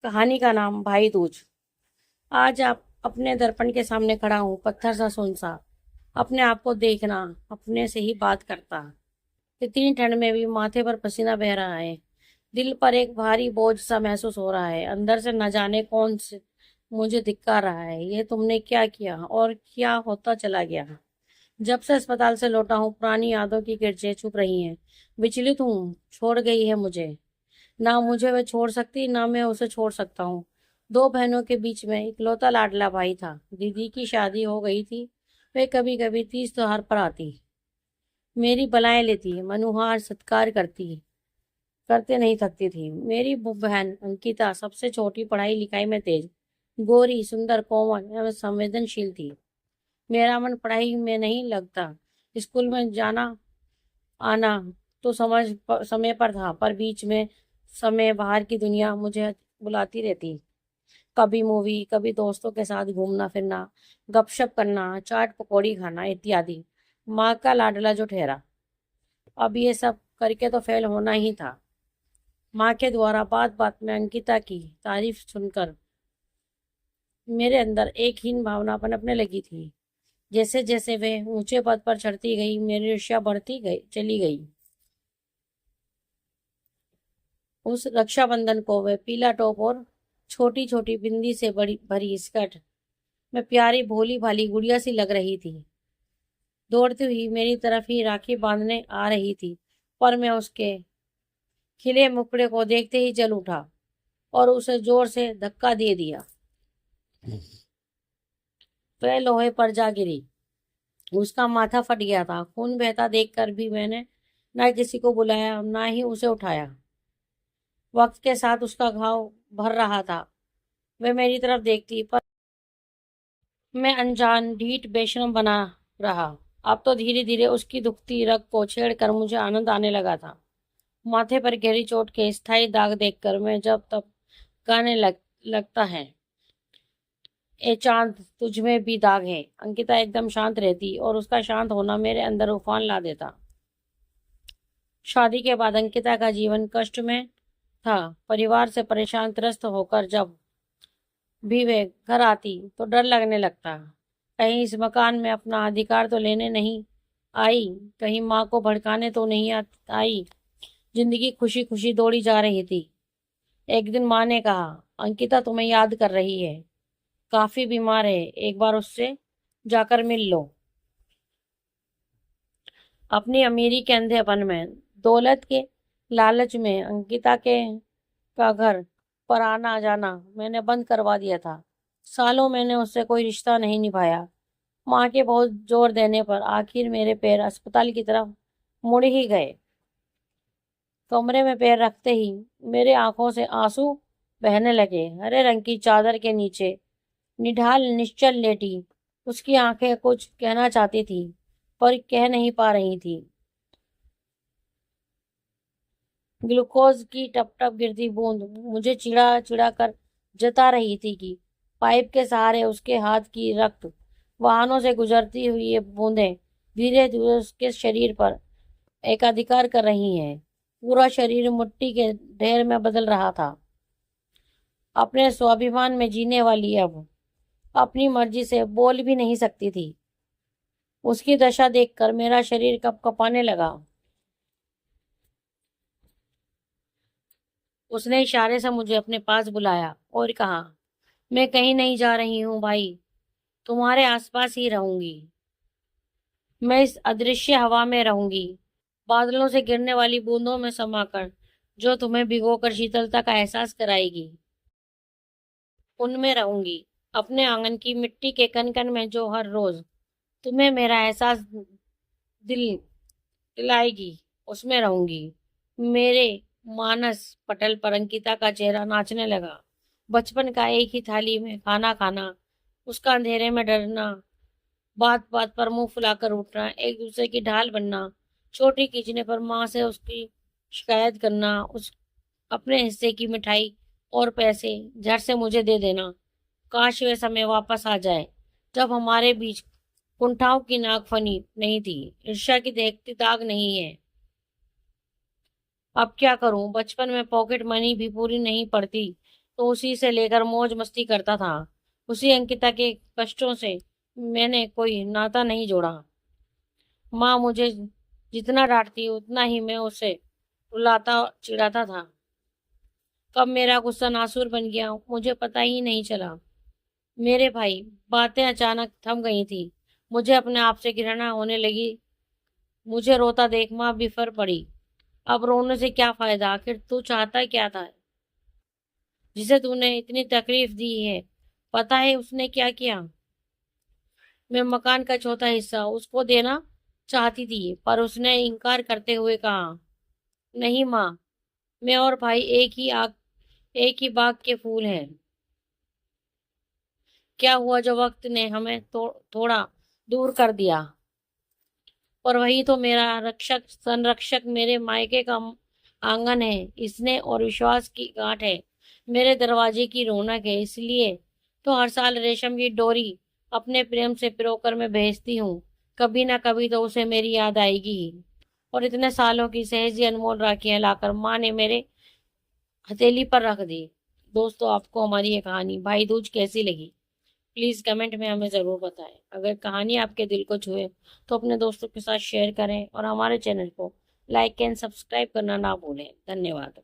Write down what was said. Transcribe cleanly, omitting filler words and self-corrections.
कहानी का नाम भाई दूज। आज आप अपने दर्पण के सामने खड़ा हूँ, पत्थर सा सुनसा। अपने आप को देखना, अपने से ही बात करता। इतनी ठंड में भी माथे पर पसीना बह रहा है। दिल पर एक भारी बोझ सा महसूस हो रहा है। अंदर से न जाने कौन से मुझे धिक्कार रहा है। ये तुमने क्या किया और क्या होता चला गया। जब से अस्पताल से लौटा हूँ, पुरानी यादों की किरचें छुप रही हैं। विचलित हूँ, छोड़ गई है मुझे। ना मुझे वह छोड़ सकती, ना मैं उसे छोड़ सकता हूँ। दो बहनों के बीच में इकलौता लाडला भाई था। दीदी की शादी हो गई थी। वे कभी कभी तीज त्योहार पर आती, मेरी बलाएं लेती, मनुहार सत्कार करती, करते नहीं थकती थी। मेरी बहन अंकिता सबसे छोटी, पढ़ाई लिखाई में तेज, गोरी, सुंदर, कोमल एवं संवेदनशील थी। मेरा मन पढ़ाई में नहीं लगता। स्कूल में जाना आना तो समय पर था, पर बीच में समय बाहर की दुनिया मुझे बुलाती रहती। कभी मूवी, कभी दोस्तों के साथ घूमना फिरना, गपशप करना, चाट पकौड़ी खाना इत्यादि। माँ का लाडला जो ठहरा। अब ये सब करके तो फेल होना ही था। माँ के द्वारा बात बात में अंकिता की तारीफ सुनकर मेरे अंदर एक हीन भावना पनपने लगी थी। जैसे जैसे वे ऊंचे पद पर चढ़ती गई, मेरी ईर्ष्या बढ़ती गई चली गई। उस रक्षाबंधन को वे पीला टॉप और छोटी छोटी बिंदी से बड़ी भरी स्कर्ट में प्यारी भोली भाली गुड़िया सी लग रही थी। दौड़ती हुई मेरी तरफ ही राखी बांधने आ रही थी, पर मैं उसके खिले मुखड़े को देखते ही जल उठा और उसे जोर से धक्का दे दिया। वह लोहे पर जा गिरी। उसका माथा फट गया था। खून बहता देखकर भी मैंने ना किसी को बुलाया, ना ही उसे उठाया। वक्त के साथ उसका घाव भर रहा था। वह मेरी तरफ देखती, पर मैं अनजान ढीठ बेशरम बना रहा। अब तो धीरे धीरे उसकी दुखती रग को छेड़कर मुझे आनंद आने लगा था। माथे पर गहरी चोट के स्थायी दाग देखकर मैं जब तब गाने लगता है, ए चांद तुझ में भी दाग है। अंकिता एकदम शांत रहती और उसका शांत होना मेरे अंदर उफान ला देता। शादी के बाद अंकिता का जीवन कष्ट में था। परिवार से परेशान त्रस्त होकर जब भी वे घर आती तो डर लगने लगता। कहीं इस मकान में अपना अधिकार तो लेने नहीं आई, कहीं माँ को भड़काने तो नहीं आई। जिंदगी खुशी खुशी दौड़ी जा रही थी। एक दिन माँ ने कहा, अंकिता तुम्हें याद कर रही है, काफी बीमार है, एक बार उससे जाकर मिल लो। अपनी अमीरी के अंधेपन में, दौलत के लालच में अंकिता के का घर पर आना जाना मैंने बंद करवा दिया था। सालों मैंने उससे कोई रिश्ता नहीं निभाया। माँ के बहुत जोर देने पर आखिर मेरे पैर अस्पताल की तरफ मुड़ ही गए। कमरे में पैर रखते ही मेरे आंखों से आंसू बहने लगे। हरे रंग की चादर के नीचे निढाल निश्चल लेटी उसकी आंखें कुछ कहना चाहती थी, पर कह नहीं पा रही थी। ग्लूकोज की टप टप गिरती बूंद मुझे चिढ़ा चिढ़ा कर जता रही थी कि पाइप के सहारे उसके हाथ की रक्त वाहनों से गुजरती हुई ये बूंदें धीरे धीरे उसके शरीर पर एकाधिकार कर रही हैं। पूरा शरीर मिट्टी के ढेर में बदल रहा था। अपने स्वाभिमान में जीने वाली अब अपनी मर्जी से बोल भी नहीं सकती थी। उसकी दशा देखकर मेरा शरीर कपकपाने लगा। उसने इशारे से मुझे अपने पास बुलाया और कहा, मैं कहीं नहीं जा रही हूँ भाई, तुम्हारे आसपास ही रहूंगी। मैं इस अदृश्य हवा में रहूंगी, बादलों से गिरने वाली बूंदों में समाकर, जो तुम्हें भिगोकर शीतलता का एहसास कराएगी। उनमें रहूंगी, अपने आंगन की मिट्टी के कण कण में, जो हर रोज तुम्हें मेरा एहसास दिल दिलाएगी, उसमें रहूंगी। मेरे मानस पटल पर अंकिता का चेहरा नाचने लगा। बचपन का एक ही थाली में खाना खाना, उसका अंधेरे में डरना, बात बात पर मुंह फुलाकर उठना, एक दूसरे की ढाल बनना, छोटी खींचने पर माँ से उसकी शिकायत करना, उस अपने हिस्से की मिठाई और पैसे झट से मुझे दे देना। काश वे समय वापस आ जाए, जब हमारे बीच कुंठाओं की नागफनी नहीं थी, ईर्ष्या की दहकती दाग नहीं है। अब क्या करूं, बचपन में पॉकेट मनी भी पूरी नहीं पड़ती, तो उसी से लेकर मौज मस्ती करता था। उसी अंकिता के कष्टों से मैंने कोई नाता नहीं जोड़ा। माँ मुझे जितना डांटती उतना ही मैं उसे रुलाता चिढ़ाता था। कब मेरा गुस्सा नासूर बन गया मुझे पता ही नहीं चला। मेरे भाई, बातें अचानक थम गई थी। मुझे अपने आप से घृणा होने लगी। मुझे रोता देख माँ बिफर पड़ी। अब रोने से क्या फायदा, आखिर तू चाहता क्या था? जिसे तूने इतनी तकलीफ दी है, पता है उसने क्या किया? मैं मकान का चौथा हिस्सा उसको देना चाहती थी, पर उसने इनकार करते हुए कहा, नहीं माँ, मैं और भाई एक ही बाग के फूल हैं। क्या हुआ जो वक्त ने हमें थोड़ा दूर कर दिया? और वही तो मेरा रक्षक संरक्षक मेरे मायके का आंगन है, इसने और विश्वास की गांठ है, मेरे दरवाजे की रौनक है। इसलिए तो हर साल रेशम की डोरी अपने प्रेम से पिरोकर मैं भेजती हूँ। कभी ना कभी तो उसे मेरी याद आएगी ही। और इतने सालों की सहजी अनमोल राखियां लाकर माँ ने मेरे हथेली पर रख दी। दोस्तों, आपको हमारी ये कहानी भाई दूज कैसी लगी? प्लीज कमेंट में हमें जरूर बताएं। अगर कहानी आपके दिल को छुए तो अपने दोस्तों के साथ शेयर करें और हमारे चैनल को लाइक एंड सब्सक्राइब करना ना भूलें। धन्यवाद।